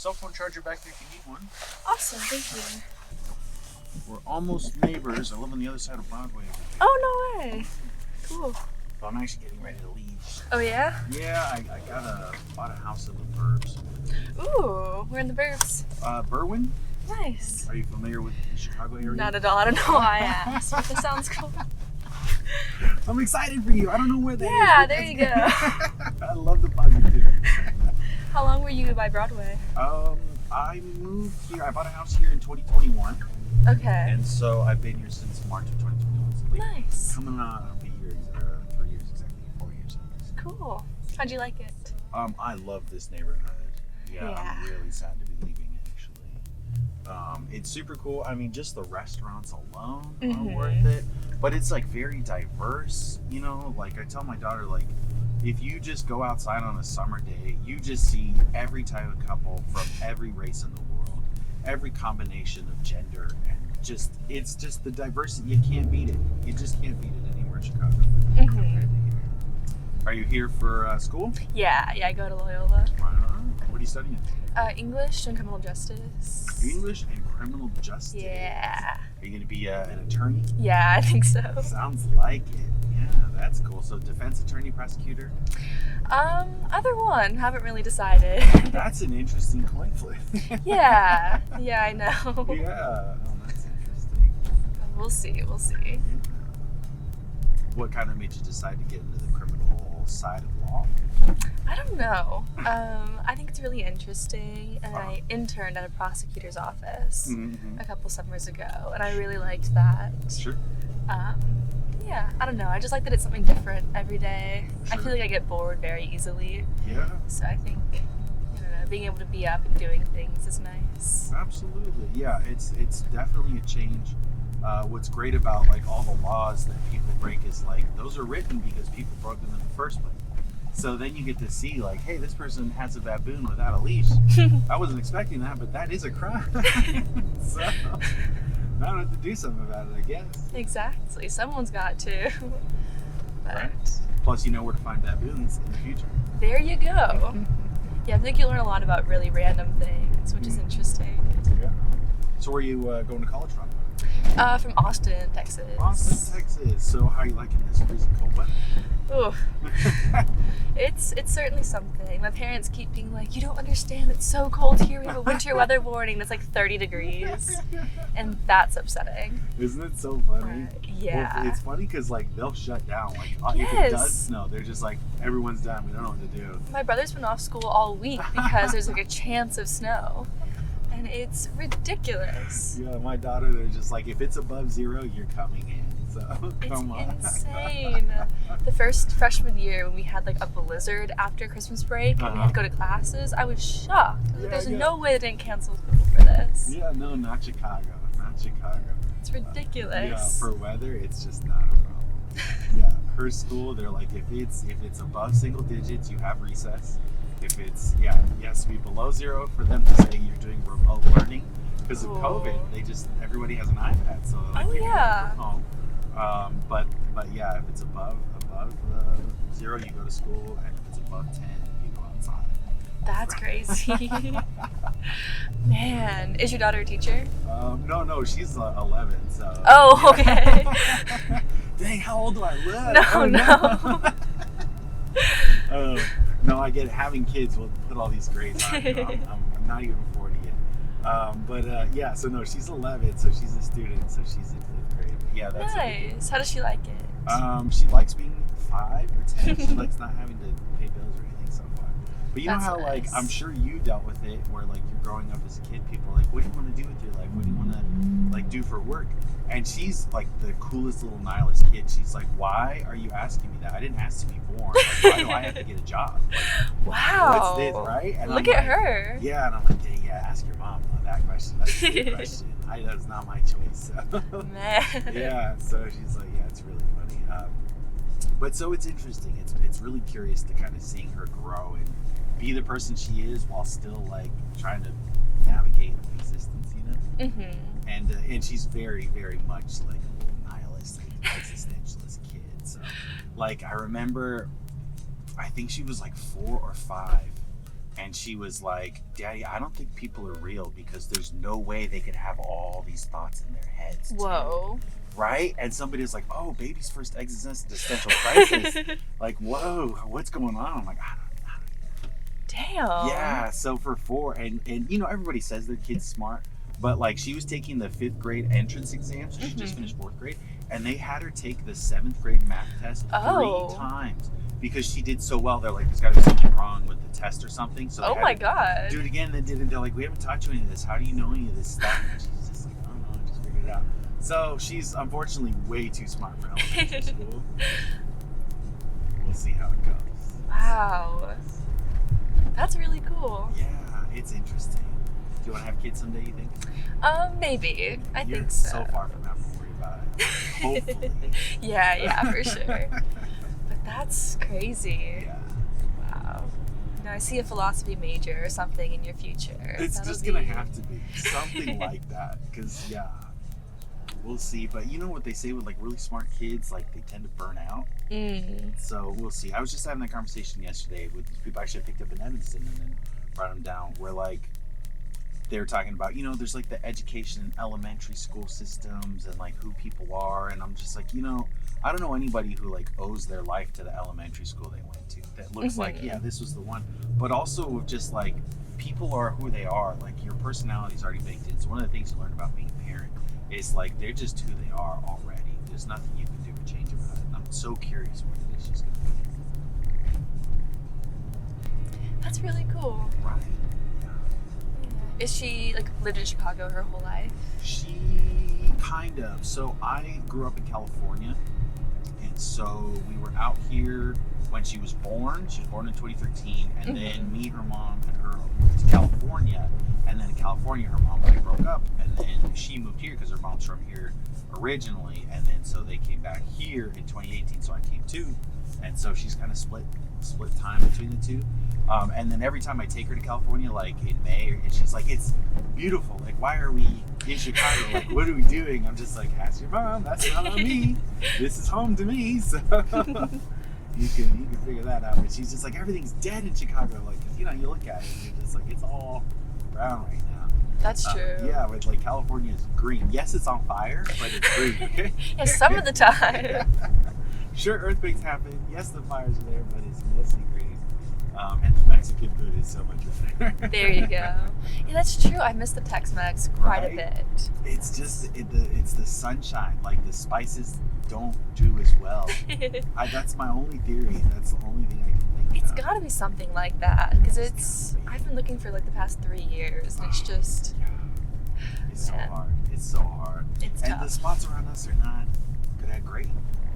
cell phone charger back there if you need one. Awesome, thank you. We're almost neighbors. I live on the other side of Broadway. Oh, no way. Cool. But I'm actually getting ready to leave. Oh, yeah? Yeah, I bought a house in the burbs. Ooh, we're in the burbs. Berwyn? Nice. Are you familiar with the Chicago area? Not at all. I don't know why I asked, but that sounds cool. I'm excited for you. I don't know where that is. Yeah, there you go. I love the positivity. How long were you by Broadway? I moved here. I bought a house here in 2021. Okay. And so I've been here since March of 2021. So like Nice. coming on 3 years exactly, 4 years. Cool. How'd you like it? I love this neighborhood. Yeah, Yeah. I'm really sad to be leaving it actually. It's super cool. I mean, just the restaurants alone are worth it. But it's like very diverse, you know? Like I tell my daughter, like, if you just go outside on a summer day, you just see every type of couple from every race in the world, every combination of gender, and it's just the diversity. You can't beat it. You just can't beat it anywhere in Chicago. Compared to here. Are you here for school? Yeah, I go to Loyola. What are you studying? English and criminal justice. English and criminal justice. Yeah. Are you going to be an attorney? Yeah, I think so. Sounds like it. Yeah, that's cool. So defense attorney, prosecutor? Either one. Haven't really decided. That's an interesting coin flip. Yeah, I know. Yeah, oh, that's interesting. We'll see. What kind of made you decide to get into the criminal side of law? I don't know. I think it's really interesting, and I interned at a prosecutor's office a couple summers ago, and I really liked that. Sure. Yeah, I don't know. I just like that it's something different every day. Sure. I feel like I get bored very easily. Yeah. So I think, I don't know, being able to be up and doing things is nice. Absolutely. Yeah, it's definitely a change. What's great about like all the laws that people break is like those are written because people broke them in the first place. So then you get to see like, hey, this person has a baboon without a leash. I wasn't expecting that, but that is a crime. So I don't have to do something about it, I guess. Exactly. Someone's got to. But Right. Plus, you know where to find baboons in the future. there you go. Yeah, I think you learn a lot about really random things, which is interesting. Yeah. So where are you going to college from? From Austin, Texas. Austin, Texas. So how are you liking this freezing cold weather? Ooh. It's certainly something. My parents keep being like, you don't understand, it's so cold here. We have a winter weather warning that's like 30 degrees. And that's upsetting. Isn't it so funny? Yeah. Well, it's funny because like they'll shut down. Like if it Yes. does snow, they're just like, everyone's done. We don't know what to do. My brother's been off school all week because there's like a chance of snow. And it's ridiculous. Yeah, my daughter, they're just like, if it's above 0, you're coming in. So come on. It's insane. The first freshman year when we had like a blizzard after Christmas break and we had to go to classes, I was shocked. I was like, there's no way they didn't cancel school for this. Yeah, no, not Chicago. Not Chicago. It's ridiculous. Yeah, for weather, it's just not a problem. Yeah, her school, they're like, if it's above single digits, you have recess. If it's, it has to be below 0 for them to say you're doing remote learning. Because of COVID, everybody has an iPad, so like you can work from home. But yeah, if it's above 0, you go to school, and if it's above 10, you go outside. That's crazy. Man, is your daughter a teacher? No, she's 11, so. Oh, okay. Dang, how old do I look? No. No, I get it. Having kids will put all these grades on you. I'm not even 40 yet. So no, she's 11, so she's a student, so she's in 5th grade. Yeah, that's nice. How does she like it? She likes being 5 or 10. She likes not having to pay bills or anything so far. But you know how, like, I'm sure you dealt with it where, like, you're growing up as a kid, people are like, what do you want to do with your life? What do you want to, like, do for work? And she's, like, the coolest little nihilist kid. She's like, why are you asking me that? I didn't ask to be born. Like, why do I have to get a job? Like, wow. What's this, right? And Look at her. Yeah, and I'm like, dang, ask your mom that question. That's a good question. That's not my choice. So. Man. Yeah, so she's like, it's really funny. But so it's interesting. It's really curious to kind of seeing her grow and be the person she is while still like trying to navigate existence, you know? Mm-hmm. And she's very, very much like a little nihilist, existentialist kid. So like I remember, I think she was like 4 or 5 And she was like, Daddy, I don't think people are real because there's no way they could have all these thoughts in their heads. Whoa. Right? And somebody was like, oh, baby's first existential crisis. Like, whoa, what's going on? I'm like, I don't. Damn. Yeah, so for 4, and you know, everybody says their kid's smart, but like she was taking the 5th grade entrance exam, so she just finished 4th grade, and they had her take the 7th grade math test 3 times because she did so well. They're like, there's got to be something wrong with the test or something. So oh my god. do it again. They're like, we haven't taught you any of this. How do you know any of this stuff? And she's just like, I don't know, I just figured it out. So she's unfortunately way too smart for elementary school. We'll see how it goes. Wow. That's really cool. Yeah, it's interesting. Do you want to have kids someday, you think? Maybe. I You're think so. so far from having to worry about it. Hopefully. yeah, for sure. But that's crazy. Yeah. Wow. No, I see a philosophy major or something in your future. It's just going to have to be something like that. Because, yeah, we'll see. But you know what they say with, like, really smart kids? Like, they tend to burn out. So we'll see. I was just having that conversation yesterday with people I actually picked up in Evanston and then brought them down, where like they were talking about, you know, there's like the education in elementary school systems and like who people are, and I'm just like, you know, I don't know anybody who like owes their life to the elementary school they went to that looks like, yeah, this was the one. But also just like people are who they are, like your personality is already baked in. So one of the things you learn about being a parent is like they're just who they are already. There's nothing you can do to change about it. I'm so curious what it is she's going to be. That's really cool. Right. Yeah. Is she like lived in Chicago her whole life? She kind of. So I grew up in California, and so we were out here when she was born. She was born in 2013, and then me, her mom, and her moved to California. And then in California, her mom and I broke up, and then she moved here because her mom's from here originally, and then so they came back here in 2018. So I came too, and so she's kind of split time between the two. And then every time I take her to California, like in May, and she's like, "It's beautiful. Like, why are we in Chicago? Like, what are we doing?" I'm just like, "Ask your mom. That's not on me. This is home to me." So you can figure that out. But she's just like, everything's dead in Chicago. Like, 'cause, you know, you look at it, and you're just like, it's all brown right now. That's true. Yeah, but like California is green. Yes, it's on fire, but it's green. Okay. Yeah, some of the time. Sure, earthquakes happen. Yes, the fires are there, but it's mostly green. And the Mexican food is so much better. There you go. Yeah, that's true. I miss the Tex-Mex quite a bit. It's just it's the sunshine. Like the spices don't do as well. That's my only theory. That's the only thing I can think It's of. got to be something like that because I've been looking for like the past 3 years, and it's just. It's so hard. It's so hard. It's and tough. the spots around us are not that great.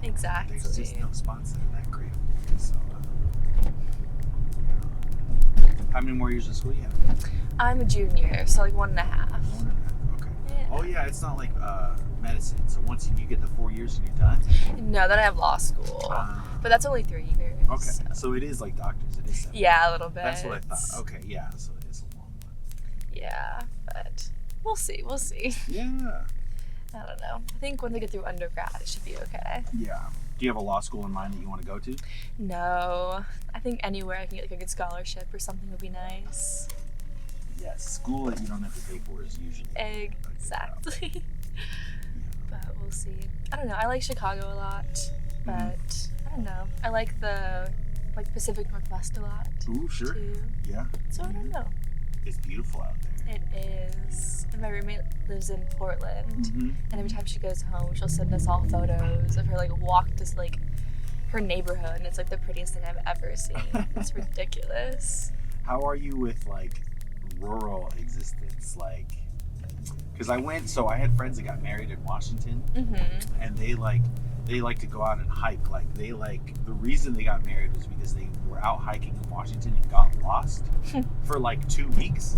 Exactly. There's just no spots that are that great. So, how many more years of school do you have? I'm a junior, so like 1.5. 1.5. Okay. Yeah. Oh yeah, it's not like medicine. So once you get the 4 years and you're done. No, then I have law school, but that's only 3 years. Okay. So it is like doctors. It is 7. Yeah, a little bit. That's what I thought. Okay. Yeah. So it is a long one. Yeah, but we'll see. We'll see. Yeah. I don't know. I think once I get through undergrad, it should be okay. Yeah. Do you have a law school in mind that you want to go to? No. I think anywhere I can get like a good scholarship or something would be nice. Yes. School that you don't have to pay for is usually Exactly. Yeah. But we'll see. I don't know. I like Chicago a lot, but I don't know. I like the Pacific Northwest a lot. Ooh, sure. Too. Yeah. So I don't know. It's beautiful out there. It is. And my roommate lives in Portland, and every time she goes home, she'll send us all photos of her like walk to like her neighborhood, and it's like the prettiest thing I've ever seen. It's ridiculous. How are you with like rural existence? Like, because I had friends that got married in Washington, and they like to go out and hike. Like the reason they got married was because they were out hiking in Washington and got lost for like 2 weeks.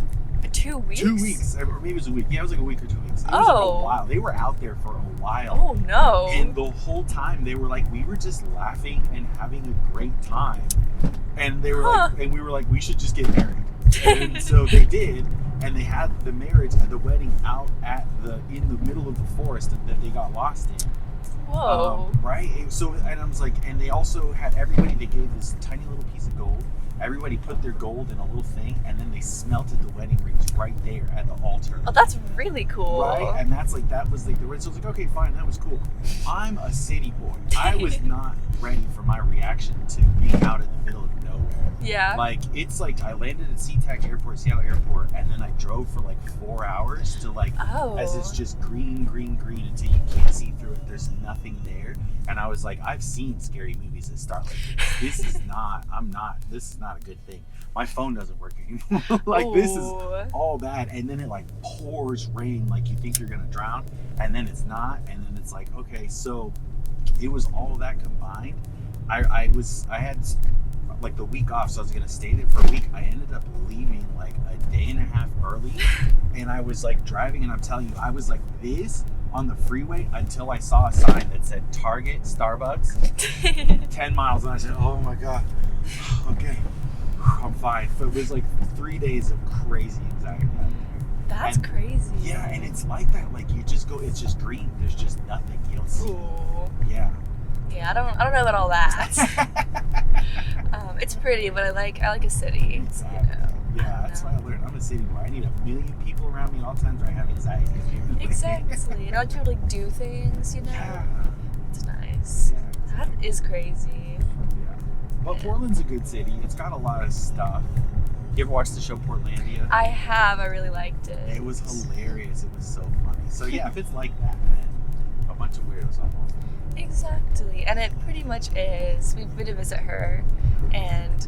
2 weeks? 2 weeks, or maybe it was a week. Yeah, it was like a week or 2 weeks. It was like a while. They were out there for a while. Oh no! And the whole time they were like, we were just laughing and having a great time, and they were like, and we were like, we should just get married. And so they did, and they had the marriage at the wedding out in the middle of the forest that they got lost in. Whoa! Right? So, and I was like, and they also had everybody. They gave this tiny little piece of gold, everybody put their gold in a little thing, and then they smelted the wedding rings right there at the altar. Oh, that's really cool. Right? And that was like the ring. So I was like, okay, fine, that was cool. I'm a city boy. I was not ready for my reaction to being out in the middle of nowhere. Yeah. Like, it's like I landed at SeaTac Airport, Seattle Airport, and then I drove for like 4 hours to like, as it's just green until you can't see through it. There's nothing there. And I was like, I've seen scary movies that start like this. This is not a good thing. My phone doesn't work anymore. Like, this is all bad. And then it like pours rain, like you think you're gonna drown, and then it's not. And then it's like, okay, so it was all that combined. I had like the week off, so I was gonna stay there for a week. I ended up leaving like a day and a half early, and I was like driving, and I'm telling you, I was like this on the freeway until I saw a sign that said Target, Starbucks, 10 miles, and I said, oh my God, okay, I'm fine. So it was like 3 days of crazy anxiety. That's crazy. Yeah, and it's like that. Like, you just go, it's just green. There's just nothing. You don't see. Yeah. Yeah, I don't know about all that. It's pretty, but I like a city. Exactly. You know? Yeah, that's why I learned. I'm a city boy. I need 1 million people around me at all times, or I have anxiety. Exactly. And I like to like do things, you know. Yeah. It's nice. Yeah, exactly. That is crazy. Yeah. But Portland's a good city. It's got a lot of stuff. You ever watched the show Portlandia? I have. I really liked it. It was hilarious. It was so funny. So yeah, if it's like that, then a bunch of weirdos almost. Exactly. And it pretty much is. We've been to visit her, and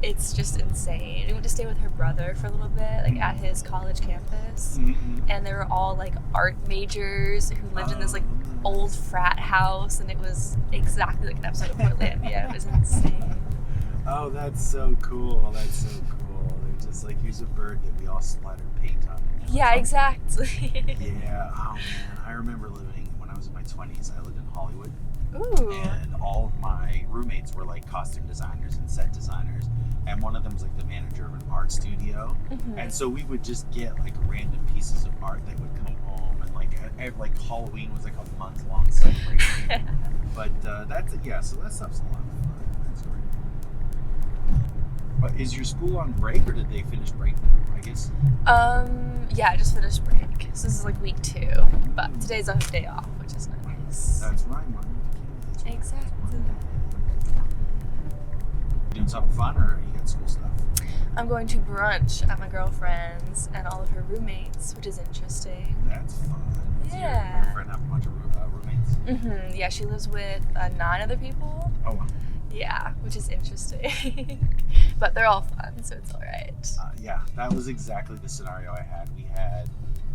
it's just insane. We went to stay with her brother for a little bit, like at his college campus. Mm-hmm. And they were all like art majors who lived in this like old frat house, and it was exactly like an episode of Portlandia. It was insane. Oh, that's so cool. That's so cool. They're just like, here's a bird that we all splattered paint on. Yeah, exactly. Yeah. Oh man, I remember living when I was in my 20s. I lived in Hollywood. Ooh. And all of my roommates were like costume designers and set designers, and one of them was like the manager of an art studio. Mm-hmm. And so we would just get like random pieces of art that would come home, and like Halloween was like a month-long celebration. But so that stuff's a lot of fun. That's great. But is your school on break, or did they finish break now, I guess? Yeah, I just finished break. So this is like week 2, but today's a day off, which is nice. That's right, Martin. Exactly. Doing something fun, or you got school stuff? I'm going to brunch at my girlfriend's and all of her roommates, which is interesting. That's fun. Yeah. Does your friend have a bunch of roommates? Mm-hmm. Yeah, she lives with 9 other people. Oh, wow. Yeah, which is interesting. But they're all fun, so it's all right. Yeah, that was exactly the scenario I had.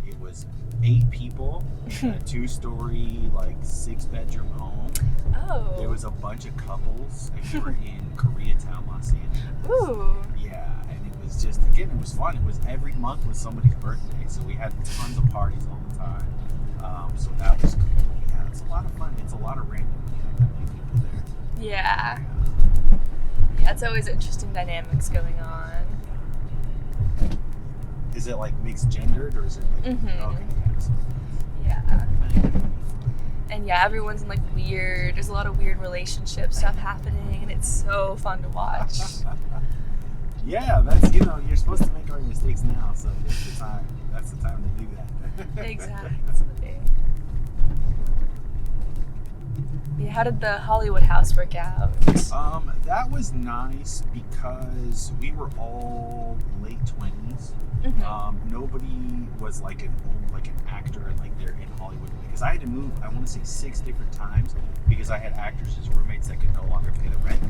It was 8 people in a 2-story, like 6-bedroom home. Oh. There was a bunch of couples, and we were in Koreatown, Los Angeles. Ooh. Yeah, and it was just, again, it was fun. It was every month was somebody's birthday, so we had tons of parties all the time. So that was cool. Yeah, it's a lot of fun. It's a lot of random when you have that many people there. Yeah. Yeah, it's always interesting dynamics going on. Is it like mixed gendered, or is it like okay, yeah. And yeah, everyone's in like there's a lot of weird relationship stuff happening, and it's so fun to watch. Yeah, that's, you're supposed to make all your mistakes now, so that's the time to do that. Exactly. Yeah, how did the Hollywood house work out? That was nice because we were all late 20s. Mm-hmm. Nobody was like an actor and like they're in Hollywood, because I had to move, I want to say 6 different times, because I had actors as roommates that could no longer pay the rent.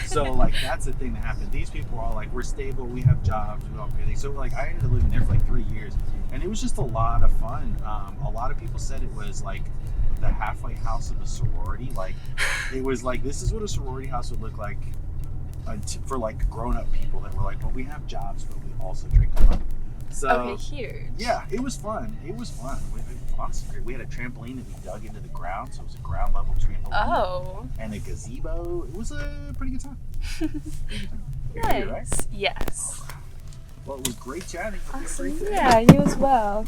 So like that's the thing that happened. These people were all like, we're stable, we have jobs, we don't pay things. So like I ended up living there for like 3 years, and it was just a lot of fun. A lot of people said it was like the halfway house of a sorority. Like, it was like, this is what a sorority house would look like for like grown-up people that were like, well, we have jobs, but we also drink a lot. So okay, huge. Yeah, it was fun. Honestly, we had a trampoline that we dug into the ground, so it was a ground level trampoline. Oh. And a gazebo. It was a pretty good time. Nice. Here, right? Yes. Well, it was great chatting with you. Awesome. Yeah, you as well.